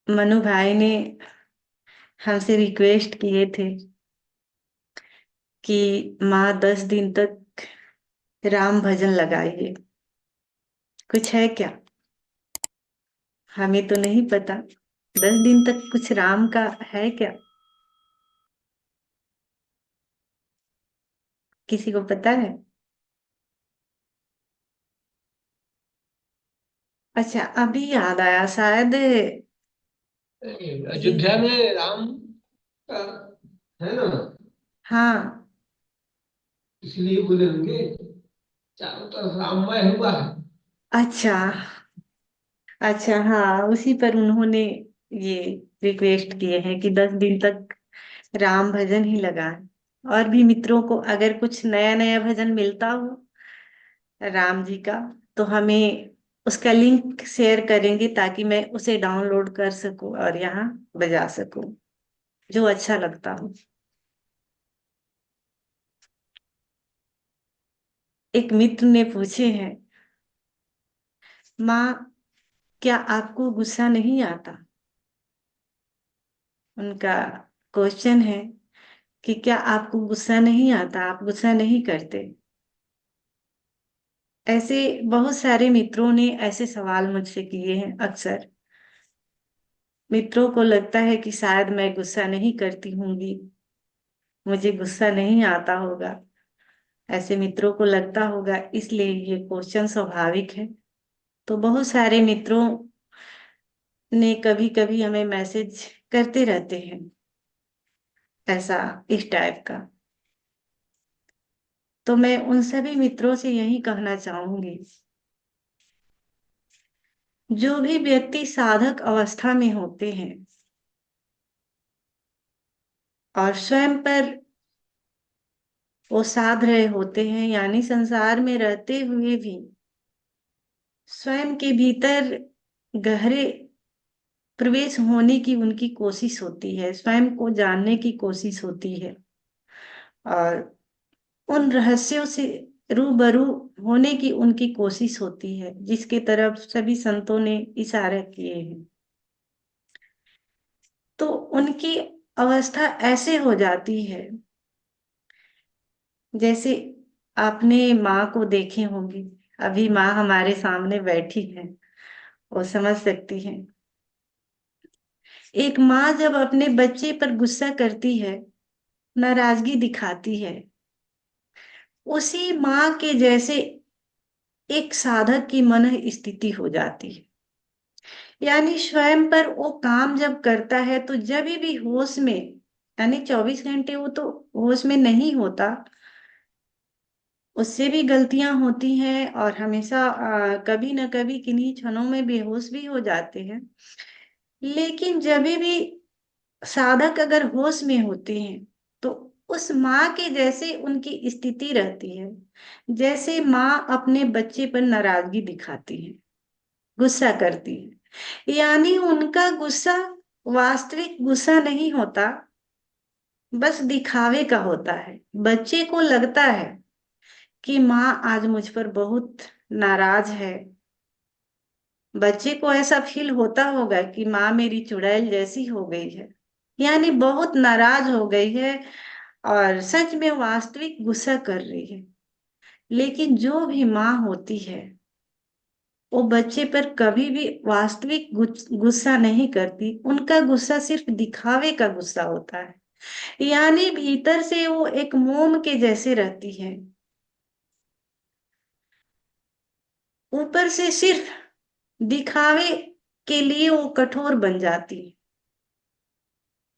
मनु भाई ने हमसे रिक्वेस्ट किए थे कि माँ 10 दिन तक राम भजन लगाइए। कुछ है क्या? हमें तो नहीं पता। 10 दिन तक कुछ राम का है क्या? किसी को पता है? अच्छा, अभी याद आया शायद। ये अयोध्या में राम का है ना। हाँ। इसलिए बोले होंगे, चारों तरफ राममय हुआ है। अच्छा। अच्छा, हाँ, उसी पर उन्होंने ये रिक्वेस्ट किए हैं कि 10 दिन तक राम भजन ही लगाएं। और भी मित्रों को अगर कुछ नया नया भजन मिलता हो राम जी का, तो हमें उसका लिंक शेयर करेंगे ताकि मैं उसे डाउनलोड कर सकूं और यहाँ बजा सकूं, जो अच्छा लगता हो। एक मित्र ने पूछे हैं, माँ, क्या आपको गुस्सा नहीं आता? उनका क्वेश्चन है कि क्या आपको गुस्सा नहीं आता, आप गुस्सा नहीं करते? ऐसे बहुत सारे मित्रों ने ऐसे सवाल मुझसे किए हैं अक्सर। मित्रों को लगता है कि शायद मैं गुस्सा नहीं करती होंगी, मुझे गुस्सा नहीं आता होगा। ऐसे मित्रों को लगता होगा, इसलिए ये क्वेश्चन स्वाभाविक है। तो बहुत सारे मित्रों ने कभी कभी हमें मैसेज करते रहते हैं ऐसा, इस टाइप का। तो मैं उन सभी मित्रों से यही कहना चाहूंगी, जो भी व्यक्ति साधक अवस्था में होते हैं और स्वयं पर वो साध रहे होते हैं, यानी संसार में रहते हुए भी स्वयं के भीतर गहरे प्रवेश होने की उनकी कोशिश होती है, स्वयं को जानने की कोशिश होती है और उन रहस्यों से रूबरू होने की उनकी कोशिश होती है, जिसके तरफ सभी संतों ने इशारे किए हैं। तो उनकी अवस्था ऐसे हो जाती है जैसे आपने माँ को देखे होंगे। अभी माँ हमारे सामने बैठी है, वो समझ सकती हैं। एक माँ जब अपने बच्चे पर गुस्सा करती है, नाराजगी दिखाती है, उसी माँ के जैसे एक साधक की मन स्थिति हो जाती है। यानी स्वयं पर वो काम जब करता है तो जब भी होश में, यानी 24 घंटे वो तो होश में नहीं होता, उससे भी गलतियां होती हैं और हमेशा कभी न कभी किन्हीं क्षणों में बेहोश भी हो जाते हैं। लेकिन जब भी साधक अगर होश में होते हैं तो उस माँ के जैसे उनकी स्थिति रहती है, जैसे माँ अपने बच्चे पर नाराजगी दिखाती है, गुस्सा करती है। यानी उनका गुस्सा वास्तविक गुस्सा नहीं होता, बस दिखावे का होता है। बच्चे को लगता है कि माँ आज मुझ पर बहुत नाराज है। बच्चे को ऐसा फील होता होगा कि माँ मेरी चुड़ैल जैसी हो गई है, यानी बहुत नाराज हो गई है और सच में वास्तविक गुस्सा कर रही है। लेकिन जो भी माँ होती है वो बच्चे पर कभी भी वास्तविक गुस्सा नहीं करती, उनका गुस्सा सिर्फ दिखावे का गुस्सा होता है। यानी भीतर से वो एक मोम के जैसे रहती है, ऊपर से सिर्फ दिखावे के लिए वो कठोर बन जाती है।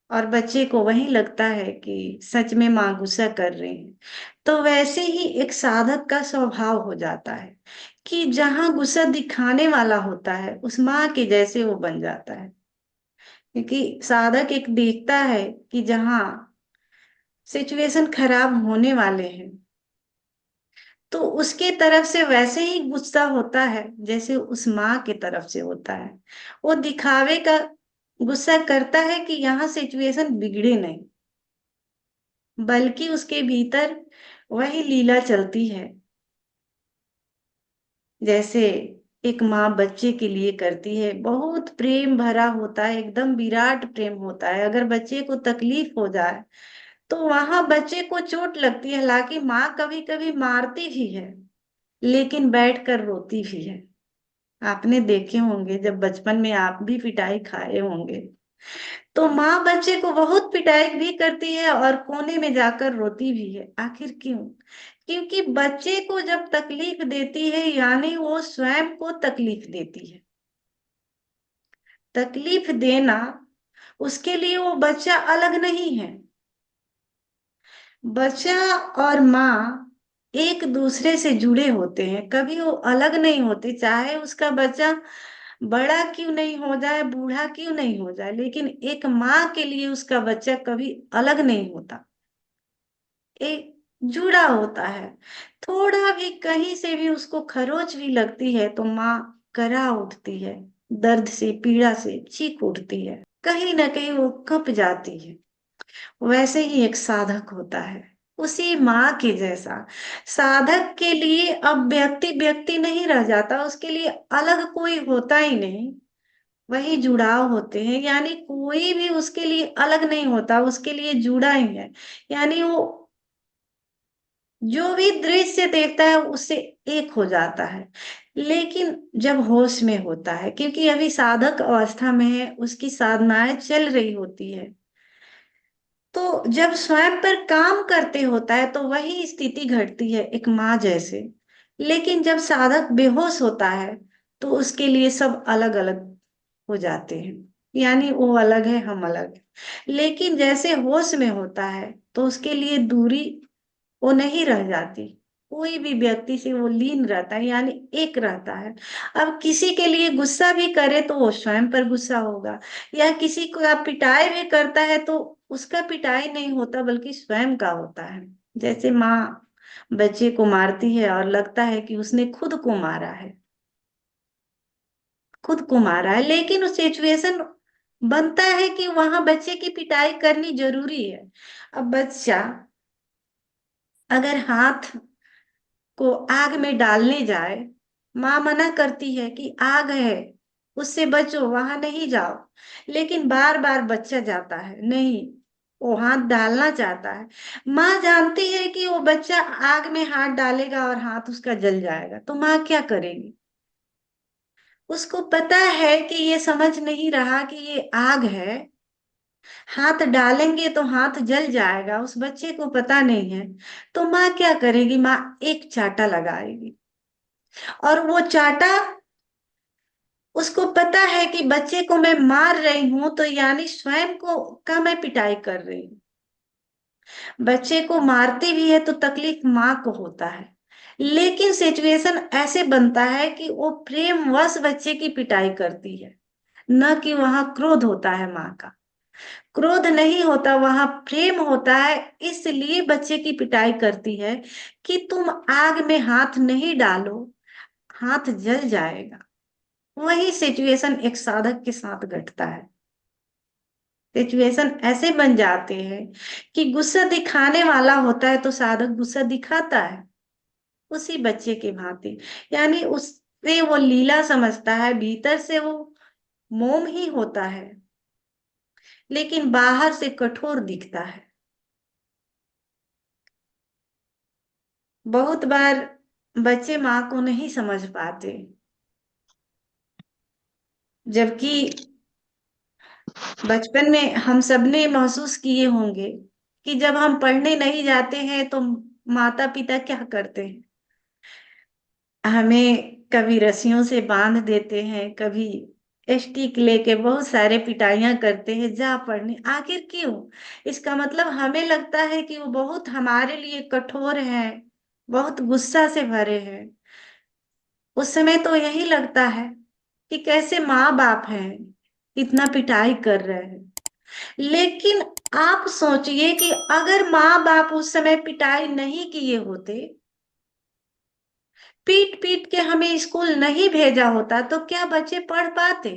और बच्चे को वही लगता है कि सच में माँ गुस्सा कर रही है। तो वैसे ही एक साधक का स्वभाव हो जाता है कि जहां गुस्सा दिखाने वाला होता है उस माँ के जैसे वो बन जाता है। क्योंकि साधक एक देखता है कि जहां सिचुएशन खराब होने वाले हैं तो उसके तरफ से वैसे ही गुस्सा होता है जैसे उस माँ के तरफ से होता है। वो दिखावे का गुस्सा करता है कि यहाँ सिचुएशन बिगड़े नहीं, बल्कि उसके भीतर वही लीला चलती है। जैसे एक माँ बच्चे के लिए करती है, बहुत प्रेम भरा होता है, एकदम विराट प्रेम होता है। अगर बच्चे को तकलीफ हो जाए तो वहां बच्चे को चोट लगती है, हालांकि माँ कभी कभी मारती भी है, लेकिन बैठकर रोती भी है। आपने देखे होंगे, जब बचपन में आप भी पिटाई खाए होंगे, तो माँ बच्चे को बहुत पिटाई भी करती है और कोने में जाकर रोती भी है। आखिर क्यों? क्योंकि बच्चे को जब तकलीफ देती है, यानी वो स्वयं को तकलीफ देती है। तकलीफ देना, उसके लिए वो बच्चा अलग नहीं है। बच्चा और माँ एक दूसरे से जुड़े होते हैं, कभी वो अलग नहीं होते, चाहे उसका बच्चा बड़ा क्यों नहीं हो जाए, बूढ़ा क्यों नहीं हो जाए, लेकिन एक माँ के लिए उसका बच्चा कभी अलग नहीं होता, एक जुड़ा होता है। थोड़ा भी कहीं से भी उसको खरोच भी लगती है तो माँ करा उठती है, दर्द से पीड़ा से चीख उठती है, कहीं ना कहीं वो कप जाती है। वैसे ही एक साधक होता है, उसी माँ के जैसा। साधक के लिए अब व्यक्ति व्यक्ति नहीं रह जाता, उसके लिए अलग कोई होता ही नहीं, वही जुड़ाव होते हैं। यानी कोई भी उसके लिए अलग नहीं होता, उसके लिए जुड़ा ही है। यानी वो जो भी दृश्य देखता है उससे एक हो जाता है। लेकिन जब होश में होता है, क्योंकि अभी साधक अवस्था में है, उसकी साधनाएं चल रही होती है, तो जब स्वयं पर काम करते होता है तो वही स्थिति घटती है एक माँ जैसे। लेकिन जब साधक बेहोश होता है तो उसके लिए सब अलग अलग हो जाते हैं, यानी वो अलग है, हम अलग है। लेकिन जैसे होश में होता है तो उसके लिए दूरी वो नहीं रह जाती, कोई भी व्यक्ति से वो लीन रहता है, यानी एक रहता है। अब किसी के लिए गुस्सा भी करे तो वो स्वयं पर गुस्सा होगा, या किसी को आप पिटाई भी करता है तो उसका पिटाई नहीं होता बल्कि स्वयं का होता है। जैसे माँ बच्चे को मारती है और लगता है कि उसने खुद को मारा है, खुद को मारा है, लेकिन उस सिचुएशन बनता है कि वहां बच्चे की पिटाई करनी जरूरी है। अब बच्चा अगर हाथ को आग में डालने जाए, माँ मना करती है कि आग है, उससे बचो, वहां नहीं जाओ, लेकिन बार बार बच्चा जाता है, नहीं, वो हाथ डालना चाहता है। माँ जानती है कि वो बच्चा आग में हाथ डालेगा और हाथ उसका जल जाएगा, तो माँ क्या करेगी? उसको पता है कि ये समझ नहीं रहा कि ये आग है, हाथ डालेंगे तो हाथ जल जाएगा, उस बच्चे को पता नहीं है। तो माँ क्या करेगी? माँ एक चाटा लगाएगी, और वो चाटा, उसको पता है कि बच्चे को मैं मार रही हूं तो यानी स्वयं को का मैं पिटाई कर रही हूँ। बच्चे को मारती भी है तो तकलीफ माँ को होता है, लेकिन सिचुएशन ऐसे बनता है कि वो प्रेमवश बच्चे की पिटाई करती है, न कि वहां क्रोध होता है माँ का। क्रोध नहीं होता, वहां प्रेम होता है, इसलिए बच्चे की पिटाई करती है कि तुम आग में हाथ नहीं डालो, हाथ जल जाएगा। वही सिचुएशन एक साधक के साथ घटता है। सिचुएशन ऐसे बन जाते हैं कि गुस्सा दिखाने वाला होता है तो साधक गुस्सा दिखाता है, उसी बच्चे के भांति। यानी उससे वो लीला समझता है, भीतर से वो मोम ही होता है, लेकिन बाहर से कठोर दिखता है। बहुत बार बच्चे माँ को नहीं समझ पाते, जबकि बचपन में हम सबने महसूस किए होंगे कि जब हम पढ़ने नहीं जाते हैं तो माता पिता क्या करते हैं? हमें कभी रस्सियों से बांध देते हैं, कभी स्टिक लेके बहुत सारे पिटाइयां करते हैं, जा पढ़ने। आखिर क्यों? इसका मतलब हमें लगता है कि वो बहुत हमारे लिए कठोर हैं, बहुत गुस्सा से भरे हैं। उस समय तो यही लगता है कि कैसे माँ बाप हैं, इतना पिटाई कर रहे हैं। लेकिन आप सोचिए कि अगर माँ बाप उस समय पिटाई नहीं किए होते, पीट पीट के हमें स्कूल नहीं भेजा होता, तो क्या बच्चे पढ़ पाते?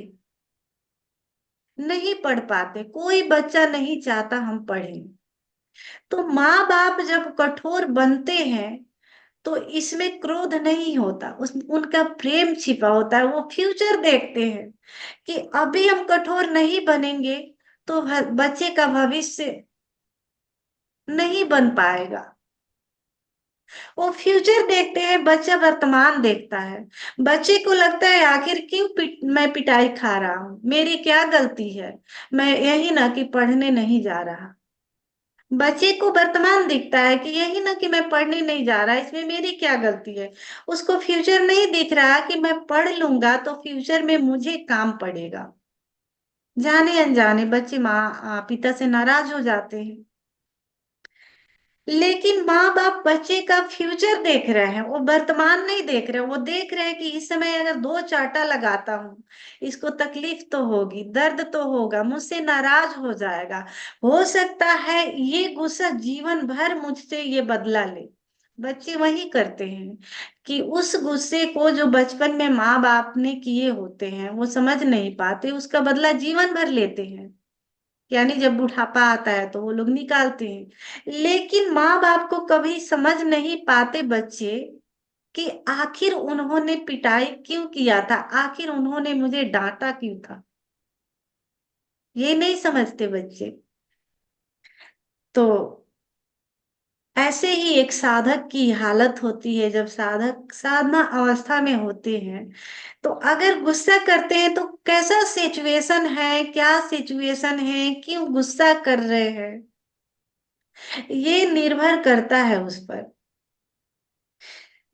नहीं पढ़ पाते। कोई बच्चा नहीं चाहता हम पढ़ें। तो माँ बाप जब कठोर बनते हैं तो इसमें क्रोध नहीं होता, उनका प्रेम छिपा होता है। वो फ्यूचर देखते हैं कि अभी हम कठोर नहीं बनेंगे तो बच्चे का भविष्य नहीं बन पाएगा। वो फ्यूचर देखते हैं, बच्चा वर्तमान देखता है। बच्चे को लगता है आखिर क्यों मैं पिटाई खा रहा हूँ, मेरी क्या गलती है, मैं यही ना कि पढ़ने नहीं जा रहा। बच्चे को वर्तमान दिखता है कि यही ना कि मैं पढ़ने नहीं जा रहा, इसमें मेरी क्या गलती है। उसको फ्यूचर नहीं दिख रहा कि मैं पढ़ लूंगा तो फ्यूचर में मुझे काम पड़ेगा। जाने अनजाने बच्चे माँ पिता से नाराज हो जाते हैं। लेकिन माँ बाप बच्चे का फ्यूचर देख रहे हैं, वो वर्तमान नहीं देख रहे। वो देख रहे हैं कि इस समय अगर दो चांटा लगाता हूँ, इसको तकलीफ तो होगी, दर्द तो होगा, मुझसे नाराज हो जाएगा, हो सकता है ये गुस्सा जीवन भर मुझसे ये बदला ले। बच्चे वही करते हैं कि उस गुस्से को जो बचपन में माँ बाप ने किए होते हैं वो समझ नहीं पाते, उसका बदला जीवन भर लेते हैं। यानी जब बुढ़ापा आता है तो वो लोग निकालते हैं। लेकिन माँ बाप को कभी समझ नहीं पाते बच्चे कि आखिर उन्होंने पिटाई क्यों किया था, आखिर उन्होंने मुझे डांटा क्यों था, ये नहीं समझते बच्चे। तो ऐसे ही एक साधक की हालत होती है, जब साधक साधना अवस्था में होते हैं तो अगर गुस्सा करते हैं तो कैसा सिचुएशन है, क्या सिचुएशन है, क्यों गुस्सा कर रहे हैं, ये निर्भर करता है उस पर।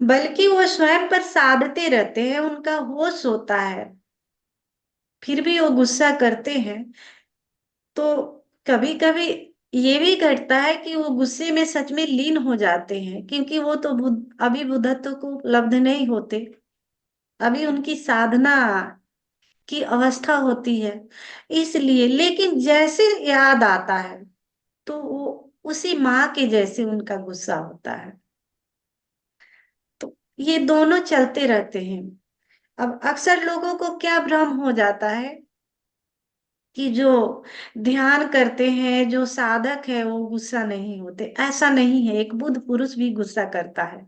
बल्कि वो स्वयं पर साधते रहते हैं, उनका होश होता है, फिर भी वो गुस्सा करते हैं। तो कभी कभी ये भी घटता है कि वो गुस्से में सच में लीन हो जाते हैं, क्योंकि वो तो अभी बुद्धत्व को उपलब्ध नहीं होते, अभी उनकी साधना की अवस्था होती है, इसलिए। लेकिन जैसे याद आता है तो वो उसी माँ के जैसे उनका गुस्सा होता है। तो ये दोनों चलते रहते हैं। अब अक्सर लोगों को क्या भ्रम हो जाता है कि जो ध्यान करते हैं, जो साधक है, वो गुस्सा नहीं होते। ऐसा नहीं है, एक बुद्ध पुरुष भी गुस्सा करता है।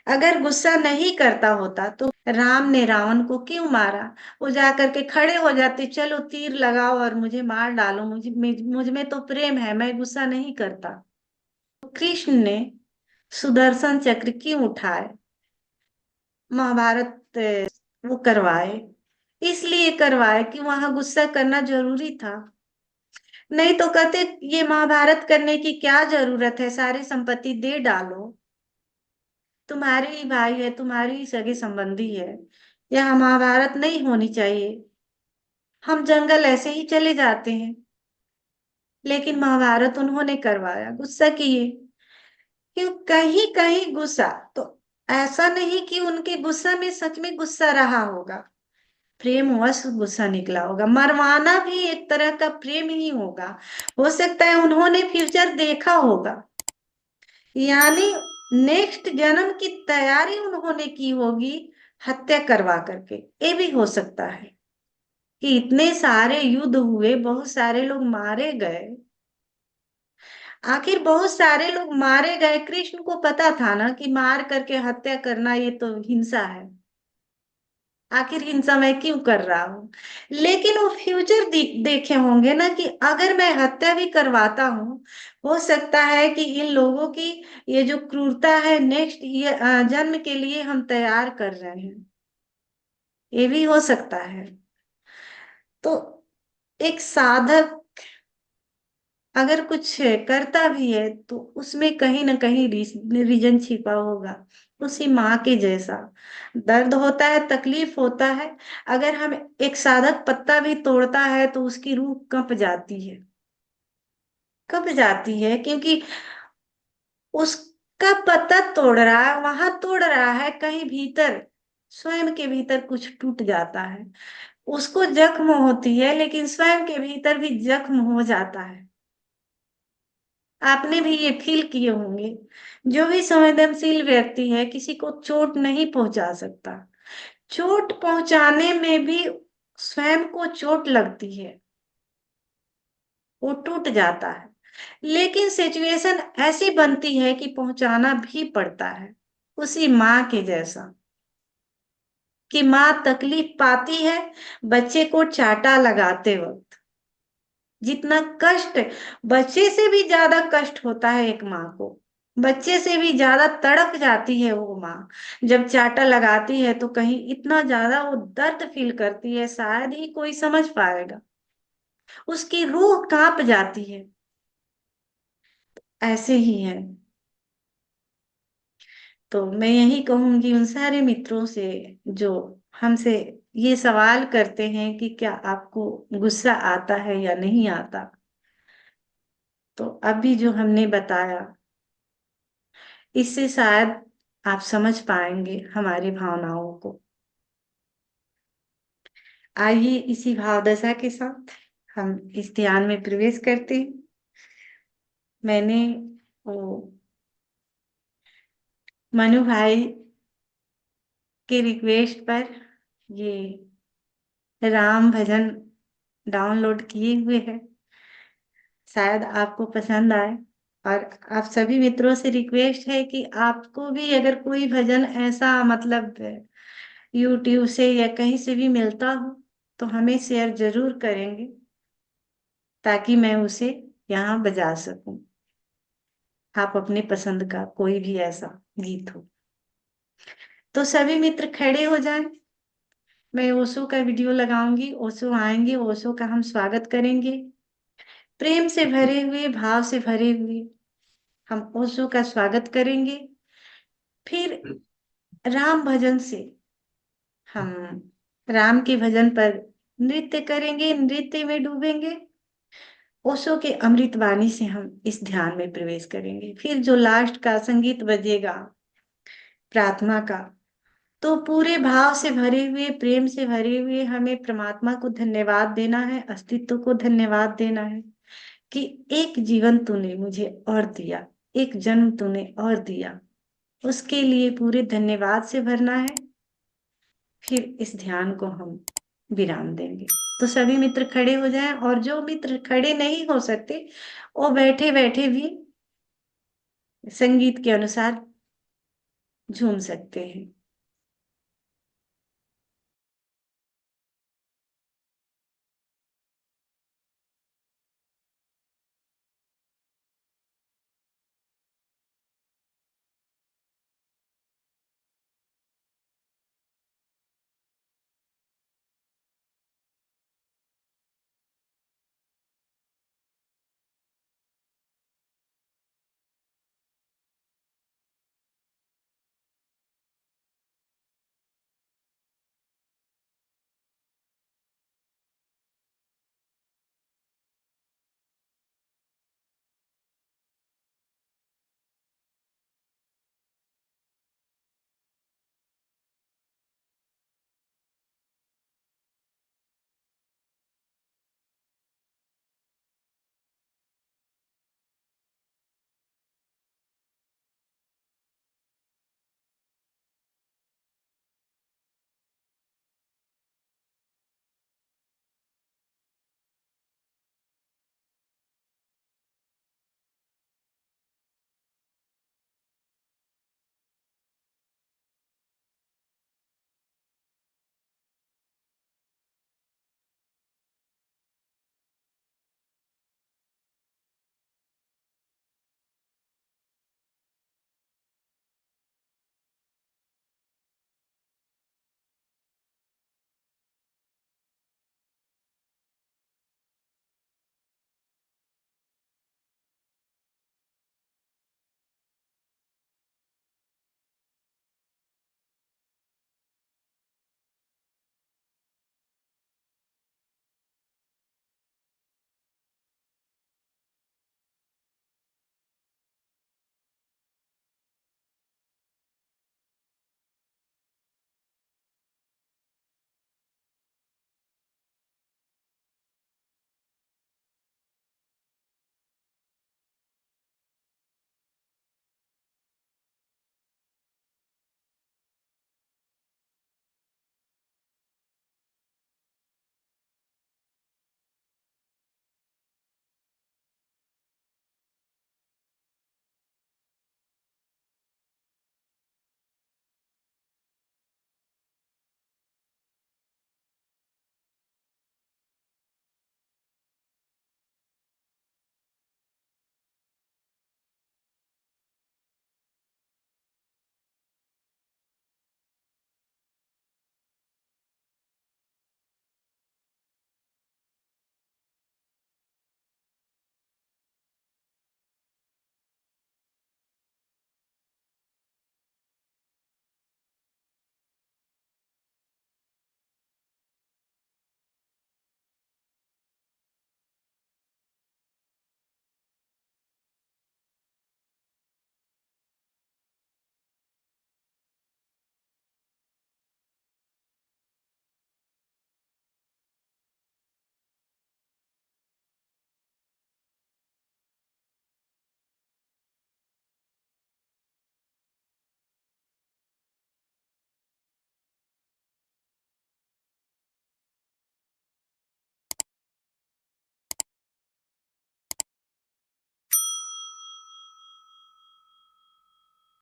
अगर गुस्सा नहीं करता होता तो राम ने रावण को क्यों मारा। वो जाकर के खड़े हो जाते, चलो तीर लगाओ और मुझे मार डालो, मुझ में तो प्रेम है, मैं गुस्सा नहीं करता। कृष्ण ने सुदर्शन चक्र क्यों उठाए, महाभारत वो करवाए, इसलिए करवाए कि वहां गुस्सा करना जरूरी था। नहीं तो कहते ये महाभारत करने की क्या जरूरत है, सारी संपत्ति दे डालो, तुम्हारे ही भाई है, तुम्हारी ही सगे संबंधी है, यहाँ महाभारत नहीं होनी चाहिए, हम जंगल ऐसे ही चले जाते हैं। लेकिन महाभारत उन्होंने करवाया, गुस्सा किए। क्यों, कहीं कहीं गुस्सा तो ऐसा नहीं कि उनके गुस्सा में सच में गुस्सा रहा होगा, प्रेमवश गुस्सा निकला होगा, मरवाना भी एक तरह का प्रेम ही होगा। हो सकता है उन्होंने फ्यूचर देखा होगा, यानी नेक्स्ट जन्म की तैयारी उन्होंने की होगी हत्या करवा करके। ये भी हो सकता है कि इतने सारे युद्ध हुए, बहुत सारे लोग मारे गए, आखिर बहुत सारे लोग मारे गए, कृष्ण को पता था ना कि मार करके हत्या करना ये तो हिंसा है, आखिर हिंसा मैं क्यों कर रहा हूँ। लेकिन वो फ्यूचर देखे होंगे ना कि अगर मैं हत्या भी करवाता हूँ, हो सकता है कि इन लोगों की ये जो क्रूरता है नेक्स्ट ये जन्म के लिए हम तैयार कर रहे हैं, ये भी हो सकता है। तो एक साधक अगर कुछ करता भी है तो उसमें कहीं ना कहीं रीजन छिपा होगा, उसी माँ के जैसा दर्द होता है, तकलीफ होता है। अगर हम एक साधक पत्ता भी तोड़ता है तो उसकी रूह कंप जाती है, कंप जाती है, क्योंकि उसका पत्ता तोड़ रहा है, वहां तोड़ रहा है, कहीं भीतर स्वयं के भीतर कुछ टूट जाता है, उसको जख्म होती है, लेकिन स्वयं के भीतर भी जख्म हो जाता है। आपने भी ये फील किए होंगे। जो भी संवेदनशील व्यक्ति है किसी को चोट नहीं पहुंचा सकता, चोट पहुंचाने में भी स्वयं को चोट लगती है, वो टूट जाता है। लेकिन सिचुएशन ऐसी बनती है कि पहुंचाना भी पड़ता है, उसी माँ के जैसा, कि माँ तकलीफ पाती है बच्चे को चाटा लगाते वक्त। जितना कष्ट, बच्चे से भी ज्यादा कष्ट होता है एक माँ को, बच्चे से भी ज्यादा तड़प जाती है वो माँ। जब चाटा लगाती है तो कहीं इतना ज्यादा वो दर्द फील करती है, शायद ही कोई समझ पाएगा, उसकी रूह कांप जाती है। ऐसे ही है। तो मैं यही कहूंगी उन सारे मित्रों से जो हमसे ये सवाल करते हैं कि क्या आपको गुस्सा आता है या नहीं आता, तो अभी जो हमने बताया इससे शायद आप समझ पाएंगे हमारी भावनाओं को। आइए इसी भाव दशा के साथ हम इस ध्यान में प्रवेश करते हैं। मैंने वो मनु भाई के रिक्वेस्ट पर ये राम भजन डाउनलोड किए हुए हैं, शायद आपको पसंद आए। और आप सभी मित्रों से रिक्वेस्ट है कि आपको भी अगर कोई भजन ऐसा मतलब यूट्यूब से या कहीं से भी मिलता हो तो हमें शेयर जरूर करेंगे, ताकि मैं उसे यहाँ बजा सकूं। आप अपने पसंद का कोई भी ऐसा गीत हो तो सभी मित्र खड़े हो जाएं। मैं ओशो का वीडियो लगाऊंगी, ओशो आएंगे, ओशो का हम स्वागत करेंगे प्रेम से भरे हुए, भाव से भरे हुए। हम ओशो का स्वागत करेंगे, फिर राम भजन से हम राम के भजन पर नृत्य करेंगे, नृत्य में डूबेंगे। ओशो के अमृत वाणी से हम इस ध्यान में प्रवेश करेंगे। फिर जो लास्ट का संगीत बजेगा प्रार्थना का, तो पूरे भाव से भरे हुए, प्रेम से भरे हुए हमें परमात्मा को धन्यवाद देना है, अस्तित्व को धन्यवाद देना है कि एक जीवन तूने मुझे और दिया, एक जन्म तूने और दिया। उसके लिए पूरे धन्यवाद से भरना है। फिर इस ध्यान को हम विराम देंगे। तो सभी मित्र खड़े हो जाएं, और जो मित्र खड़े नहीं हो सकते वो बैठे बैठे भी संगीत के अनुसार झूम सकते हैं।